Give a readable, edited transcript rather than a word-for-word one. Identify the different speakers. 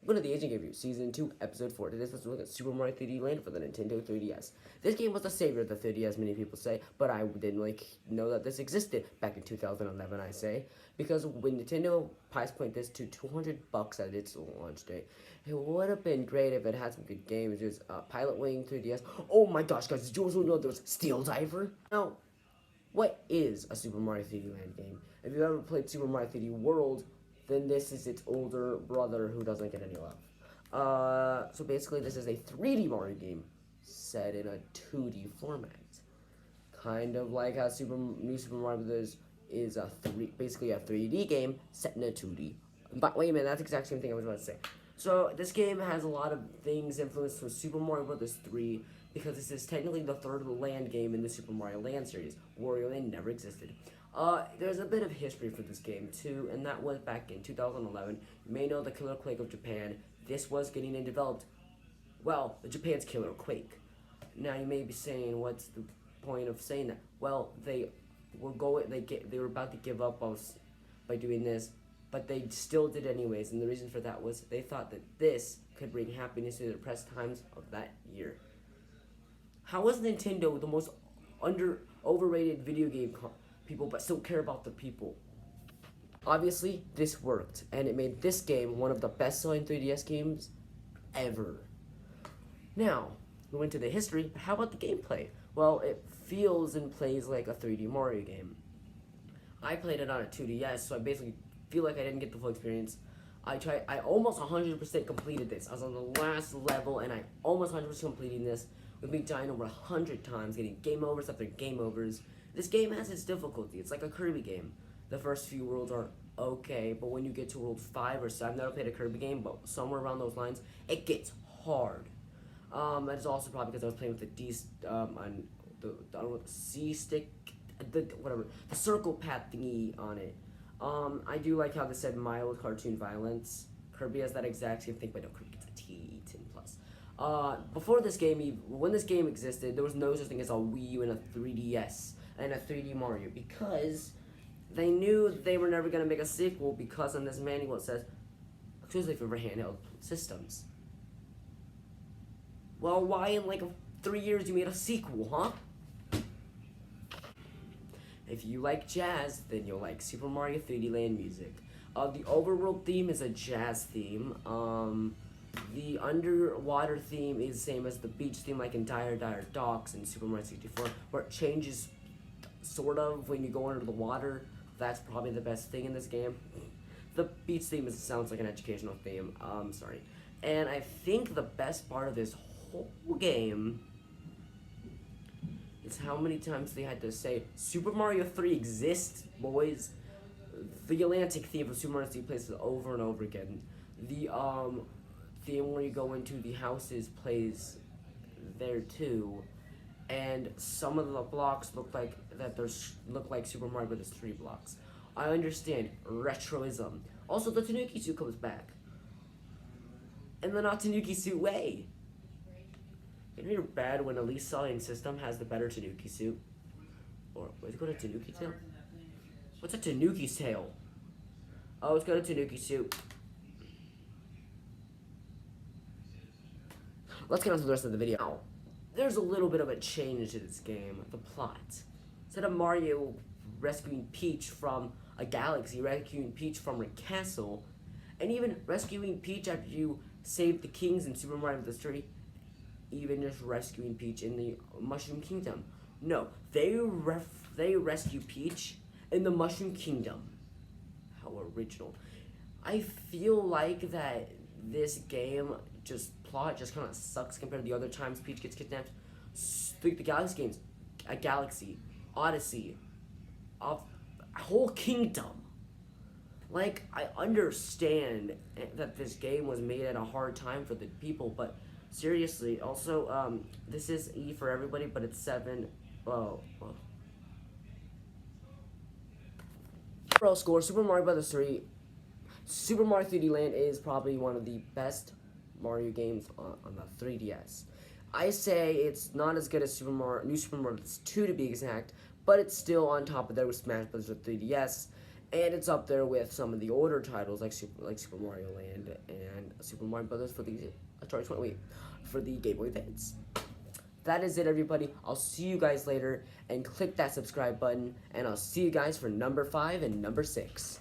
Speaker 1: Welcome to the Agent Review, Season 2, Episode 4. Today, let's look at Super Mario 3D Land for the Nintendo 3DS. This game was the savior of the 3DS, many people say, but I didn't know that this existed back in 2011, I say, because when Nintendo price point this to $200 at its launch date, it would have been great if it had some good games. There's Pilot Wing 3DS. Oh my gosh, guys, did you also know there was Steel Diver? Now, what is a Super Mario 3D Land game? If you've ever played Super Mario 3D World, then this is its older brother who doesn't get any love. So basically this is a 3D Mario game set in a 2D format. Kind of like how New Super Mario Bros. Is basically a 3D game set in a 2D. But wait a minute, that's the exact same thing I was about to say. So this game has a lot of things influenced from Super Mario Bros. 3 because this is technically the third land game in the Super Mario Land series. Wario Land never existed. There's a bit of history for this game too, and that was back in 2011. You may know the Killer Quake of Japan. This was getting developed. Well, Japan's Killer Quake. Now you may be saying, what's the point of saying that? Well, they were about to give up by doing this, but they still did anyways. And the reason for that was they thought that this could bring happiness to the depressed times of that year. How was Nintendo the most overrated video game people, but still care about the people? Obviously, this worked, and it made this game one of the best-selling 3DS games ever. Now, we went to the history, but how about the gameplay? Well, it feels and plays like a 3D Mario game. I played it on a 2DS, so I basically feel like I didn't get the full experience. I almost 100% completed this. I was on the last level, and I almost 100% completing this, with me dying over 100 times, getting game overs after game overs. This game has its difficulty. It's like a Kirby game. The first few worlds are okay, but when you get to world 5 or 7, I've never played a Kirby game, but somewhere around those lines, it gets hard. That is also probably because I was playing with the C stick, the circle path thingy on it. I do like how they said mild cartoon violence. Kirby has that exact same thing, but no, Kirby gets a T 10 plus. Before this game, when this game existed, there was no such thing as a Wii U and a 3DS and a 3D Mario because they knew they were never going to make a sequel because on this manual it says, exclusively for handheld systems. Well, why in 3 years you made a sequel, huh? If you like jazz, then you'll like Super Mario 3D Land music. The overworld theme is a jazz theme. The underwater theme is the same as the beach theme, like in Dire Docks in Super Mario 64, where it changes sort of when you go under the water. That's probably the best thing in this game. The beach theme sounds like an educational theme. Sorry. And I think the best part of this whole game is how many times they had to say, Super Mario 3 exists, boys. The Atlantic theme from Super Mario 3 plays over and over again. The theme where you go into the houses plays there too. And some of the blocks look like Super Mario Bros. 3 blocks. I understand retroism. Also, the Tanuki suit comes back. And the not Tanuki suit way. You know you're bad when a least selling system has the better Tanuki suit. Or wait, go to Tanuki tail? What's a Tanuki's tail? Oh, let's go to Tanuki suit. Let's get on to the rest of the video. Now, there's a little bit of a change to this game, the plot. Instead of Mario rescuing Peach from a galaxy, rescuing Peach from her castle, and even rescuing Peach after you save the kings in Super Mario Bros. 3, even just rescuing Peach in the Mushroom Kingdom. No, they rescue Peach in the Mushroom Kingdom. How original. I feel like that this game plot just kind of sucks compared to the other times Peach gets kidnapped. The Galaxy games, a Galaxy, Odyssey, a whole kingdom. I understand that this game was made at a hard time for the people, but seriously, also, this is E for everybody, but it's 7. Overall score, Super Mario Bros. 3, Super Mario 3D Land is probably one of the best Mario games on the 3DS. I say it's not as good as New Super Mario Bros. 2 to be exact, but it's still on top of there with Smash Bros. 3DS. And it's up there with some of the older titles like Super Mario Land and Super Mario Brothers for the for the Game Boy Advance. That is it, everybody. I'll see you guys later, and click that subscribe button, and I'll see you guys for number 5 and number 6.